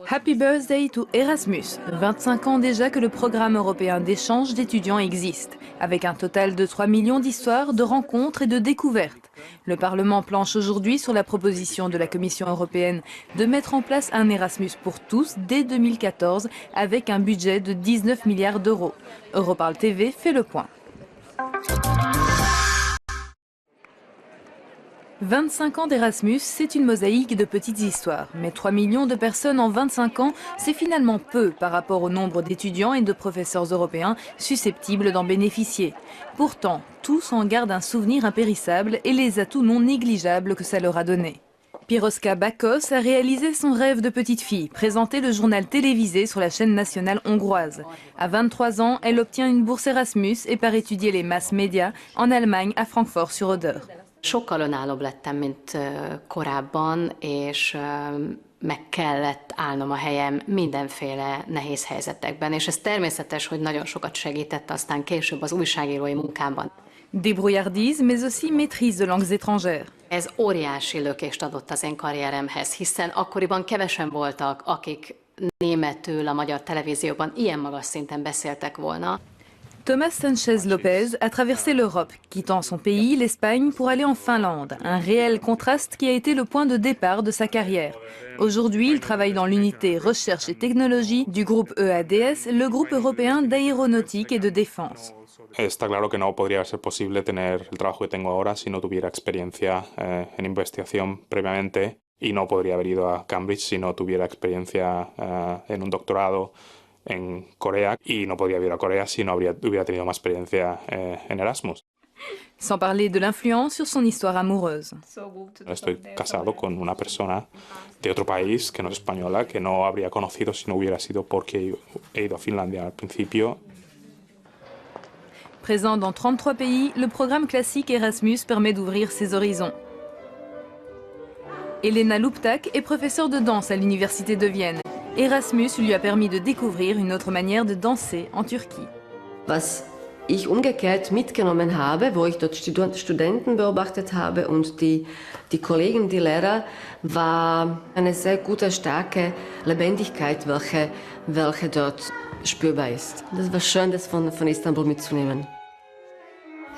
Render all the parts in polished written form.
Happy birthday to Erasmus. 25 ans déjà que le programme européen d'échange d'étudiants existe, avec un total de 3 millions d'histoires, de rencontres et de découvertes. Le Parlement planche aujourd'hui sur la proposition de la Commission européenne de mettre en place un Erasmus pour tous dès 2014 avec un budget de 19 milliards d'euros. Europarl TV fait le point. 25 ans d'Erasmus, c'est une mosaïque de petites histoires. Mais 3 millions de personnes en 25 ans, c'est finalement peu par rapport au nombre d'étudiants et de professeurs européens susceptibles d'en bénéficier. Pourtant, tous en gardent un souvenir impérissable et les atouts non négligeables que ça leur a donné. Piroska Bakos a réalisé son rêve de petite fille, présenter le journal télévisé sur la chaîne nationale hongroise. À 23 ans, elle obtient une bourse Erasmus et part étudier les mass médias en Allemagne à Francfort-sur-Oder. Sokkal önállóbb lettem, mint korábban, és meg kellett állnom a helyem mindenféle nehéz helyzetekben, és ez természetes, hogy nagyon sokat segített aztán később az újságírói munkámban. Débrouillardise, mais aussi maîtrise de langues étrangères. Ez óriási lökést adott az én karrieremhez, hiszen akkoriban kevesen voltak, akik németül a magyar televízióban ilyen magas szinten beszéltek volna. Thomas Sanchez Lopez a traversé l'Europe, quittant son pays, l'Espagne, pour aller en Finlande. Un réel contraste qui a été le point de départ de sa carrière. Aujourd'hui, il travaille dans l'unité recherche et technologie du groupe EADS, le groupe européen d'aéronautique et de défense. Está claro que no podría ser posible tener el trabajo que tengo ahora si no tuviera experiencia en investigación previamente, y no podría haber ido a Cambridge si no tuviera experiencia en un doctorado en Corea, y no podría ir a Corea si no hubiera tenido más experiencia en Erasmus. Sans parler de l'influence sur son histoire amoureuse. Estoy casado con una persona de otro país que no es española, que no habría conocido si no hubiera sido porque he ido a Finlandia al principio. Présent dans 33 pays, le programme classique Erasmus permet d'ouvrir ses horizons. Elena Luptak est professeure de danse à l'université de Vienne. Erasmus lui a permis de découvrir une autre manière de danser en Turquie. Was ich umgekehrt mitgenommen habe, wo ich dort Studenten beobachtet habe und die Kollegen, die Lehrer, war eine sehr gute, starke Lebendigkeit, welche dort spürbar ist. Das war schön, das von Istanbul mitzunehmen.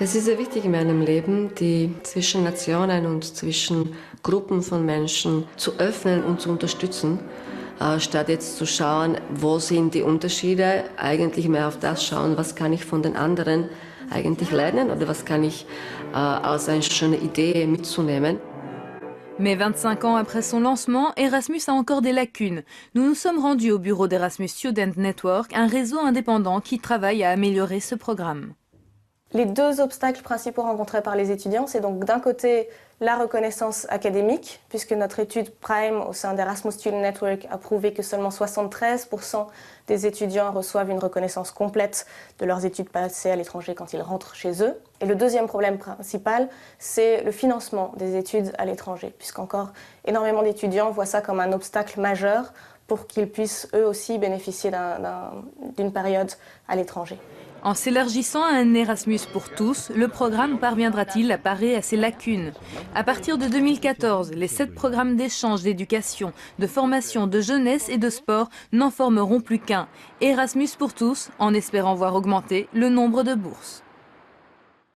Es ist sehr wichtig in meinem Leben, die zwischen Nationen und zwischen Gruppen von Menschen zu öffnen und zu unterstützen, statt jetzt zu schauen, wo sind die Unterschiede, eigentlich mehr auf das schauen, was kann ich von den anderen eigentlich lernen oder was kann ich als eine schöne Idee mitzunehmen. Mais 25 ans après son lancement, Erasmus a encore des lacunes. Nous nous sommes rendus au bureau d'Erasmus Student Network, un réseau indépendant qui travaille à améliorer ce programme. Les deux obstacles principaux rencontrés par les étudiants, c'est donc d'un côté la reconnaissance académique, puisque notre étude Prime au sein d'Erasmus Student Network a prouvé que seulement 73% des étudiants reçoivent une reconnaissance complète de leurs études passées à l'étranger quand ils rentrent chez eux. Et le deuxième problème principal, c'est le financement des études à l'étranger, puisqu'encore énormément d'étudiants voient ça comme un obstacle majeur pour qu'ils puissent eux aussi bénéficier d'une période à l'étranger. En s'élargissant à un Erasmus pour tous, le programme parviendra-t-il à parer à ses lacunes? À partir de 2014, les 7 programmes d'échange, d'éducation, de formation, de jeunesse et de sport n'en formeront plus qu'un. Erasmus pour tous, en espérant voir augmenter le nombre de bourses.